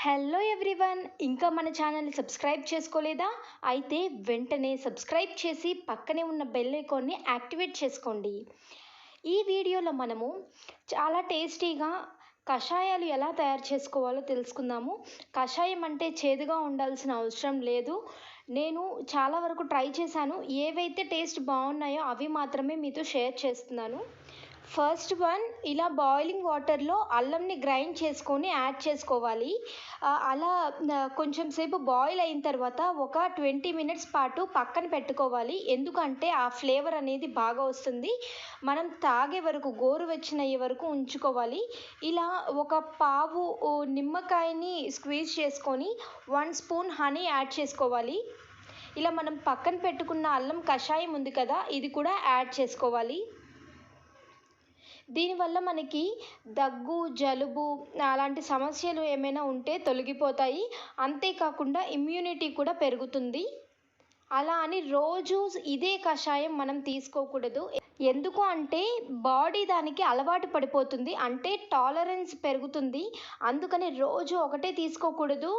Hello everyone, ఇంకా మన ఛానల్ని సబ్స్క్రైబ్ చేసుకోలేదా? అయితే వెంటనే సబ్స్క్రైబ్ చేసి పక్కనే ఉన్న బెల్ ఐకాన్ని యాక్టివేట్ చేసుకోండి. ఈ వీడియోలో మనము చాలా టేస్టీగా కషాయాలు ఎలా తయారు చేసుకోవాలో తెలుసుకుందాము. కషాయం అంటే చేదుగా ఉండాల్సిన అవసరం లేదు. నేను చాలా వరకు ట్రై చేశాను. ఏవైతే టేస్ట్ బాగున్నాయో అవి మాత్రమే మీతో షేర్ చేస్తున్నాను. ఫస్ట్ వన్, ఇలా బాయిలింగ్ వాటర్లో అల్లంని గ్రైండ్ చేసుకొని యాడ్ చేసుకోవాలి. అలా కొంచెం సేపు బాయిల్ అయిన తర్వాత ఒక 20 మినిట్స్ పాటు పక్కన పెట్టుకోవాలి. ఎందుకంటే ఆ ఫ్లేవర్ అనేది బాగా వస్తుంది. మనం తాగే వరకు, గోరువెచ్చనయ్యే వరకు ఉంచుకోవాలి. ఇలా ఒక పావు నిమ్మకాయని స్క్వీజ్ చేసుకొని 1 స్పూన్ హనీ యాడ్ చేసుకోవాలి. ఇలా మనం పక్కన పెట్టుకున్న అల్లం కషాయం ఉంది కదా, ఇది కూడా యాడ్ చేసుకోవాలి. దీనివల్ల మనకి దగ్గు, జలుబు అలాంటి సమస్యలు ఏమైనా ఉంటే తొలగిపోతాయి. అంతేకాకుండా ఇమ్యూనిటీ కూడా పెరుగుతుంది. అలా అని రోజు ఇదే కషాయం మనం తీసుకోకూడదు. ఎందుకు అంటే బాడీ దానికి అలవాటు పడిపోతుంది, అంటే టాలరెన్స్ పెరుగుతుంది. అందుకని రోజు ఒకటే తీసుకోకూడదు.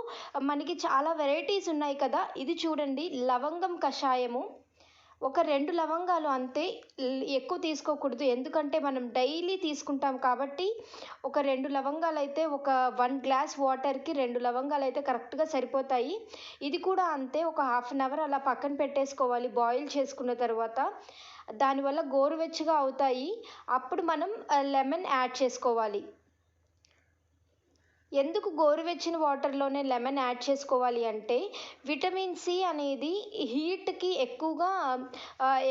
మనకి చాలా వెరైటీస్ ఉన్నాయి కదా. ఇది చూడండి, లవంగం కషాయము. ఒక 2 లవంగాలు అంతే, ఎక్కువ తీసుకోకూడదు. ఎందుకంటే మనం డైలీ తీసుకుంటాం కాబట్టి ఒక 2 లవంగాలు అయితే, ఒక 1 గ్లాస్ వాటర్కి 2 లవంగాలు అయితే కరెక్ట్గా సరిపోతాయి. ఇది కూడా అంతే, ఒక హాఫ్ అన్ అవర్ అలా పక్కన పెట్టేసుకోవాలి బాయిల్ చేసుకున్న తర్వాత. దానివల్ల గోరువెచ్చగా అవుతాయి. అప్పుడు మనం లెమన్ యాడ్ చేసుకోవాలి. ఎందుకు గోరువెచ్చని వాటర్లోనే లెమన్ యాడ్ చేసుకోవాలి అంటే, విటమిన్ సి అనేది హీట్కి ఎక్కువగా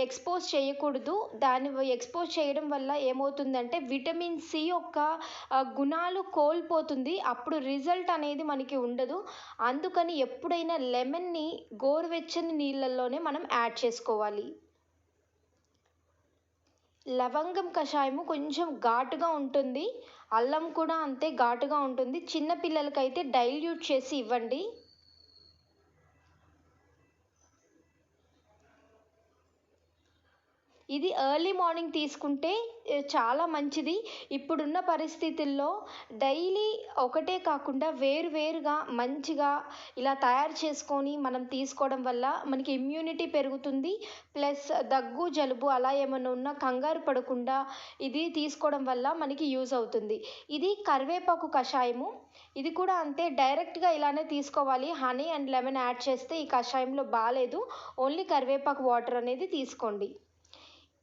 ఎక్స్పోజ్ చేయకూడదు. దాన్ని ఎక్స్పోజ్ చేయడం వల్ల ఏమవుతుందంటే విటమిన్ సి యొక్క గుణాలు కోల్పోతుంది. అప్పుడు రిజల్ట్ అనేది మనకి ఉండదు. అందుకని ఎప్పుడైనా లెమన్ని గోరువెచ్చని నీళ్ళల్లోనే మనం యాడ్ చేసుకోవాలి. లవంగం కషాయము కొంచెం ఘాటుగా ఉంటుంది. అల్లం కూడా అంతే ఘాటుగా ఉంటుంది. చిన్న పిల్లలకైతే డైల్యూట్ చేసి ఇవ్వండి. ఇది ఎర్లీ మార్నింగ్ తీసుకుంటే చాలా మంచిది. ఇప్పుడున్న పరిస్థితుల్లో డైలీ ఒకటే కాకుండా వేరువేరుగా మంచిగా ఇలా తయారు చేసుకొని మనం తీసుకోవడం వల్ల మనకి ఇమ్యూనిటీ పెరుగుతుంది. ప్లస్ దగ్గు, జలుబు అలా ఏమైనా ఉన్నా కంగారు పడకుండా ఇది తీసుకోవడం వల్ల మనకి యూజ్ అవుతుంది. ఇది కరివేపాకు కషాయము. ఇది కూడా అంతే, డైరెక్ట్గా ఇలానే తీసుకోవాలి. హనీ అండ్ లెమన్ యాడ్ చేస్తే ఈ కషాయంలో బాలేదు. ఓన్లీ కరివేపాకు వాటర్ అనేది తీసుకోండి.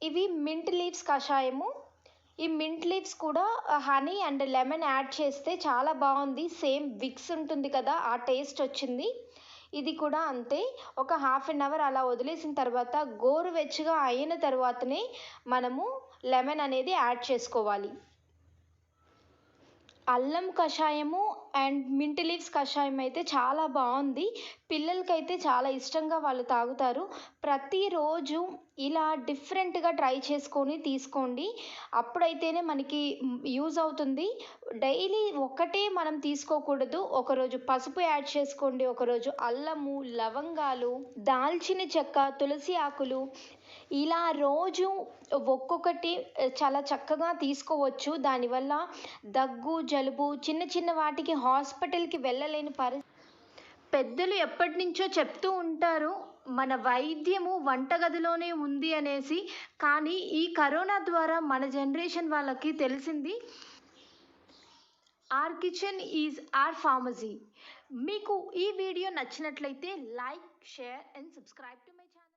ఇవి మింట్ లీవ్స్ కషాయము. ఈ మింట్ లీవ్స్ కూడా హనీ అండ్ లెమన్ యాడ్ చేస్తే చాలా బాగుంది. సేమ్ విక్స్ ఉంటుంది కదా, ఆ టేస్ట్ వచ్చింది. ఇది కూడా అంతే, ఒక హాఫ్ అన్ అవర్ అలా వదిలేసిన తర్వాత గోరువెచ్చగా అయిన తర్వాతనే మనము లెమన్ అనేది యాడ్ చేసుకోవాలి. అల్లం కషాయము అండ్ మింట్ లీవ్స్ కషాయం అయితే చాలా బాగుంది. పిల్లలకైతే చాలా ఇష్టంగా వాళ్ళు తాగుతారు. ప్రతిరోజు ఇలా డిఫరెంట్గా ట్రై చేసుకొని తీసుకోండి. అప్పుడైతేనే మనకి యూజ్ అవుతుంది. డైలీ ఒకటే మనం తీసుకోకూడదు. ఒకరోజు పసుపు యాడ్ చేసుకోండి, ఒకరోజు అల్లము, లవంగాలు, దాల్చిన చెక్క, తులసి ఆకులు, ఇలా రోజు ఒక్కొక్కటి చాలా చక్కగా తీసుకోవచ్చు. దానివల్ల దగ్గు, జలుబు, చిన్న చిన్న వాటికి హాస్పిటల్కి వెళ్ళలేని పెద్దలు ఎప్పటి నుంచో చెప్తూ ఉంటారు, మన వైద్యము వంటగదిలోనే ఉంది అనేసి. కానీ ఈ కరోనా ద్వారా మన జనరేషన్ వాళ్ళకి తెలిసింది, our kitchen is our pharmacy. మీకు ఈ వీడియో నచ్చినట్లయితే like, share and subscribe to my channel.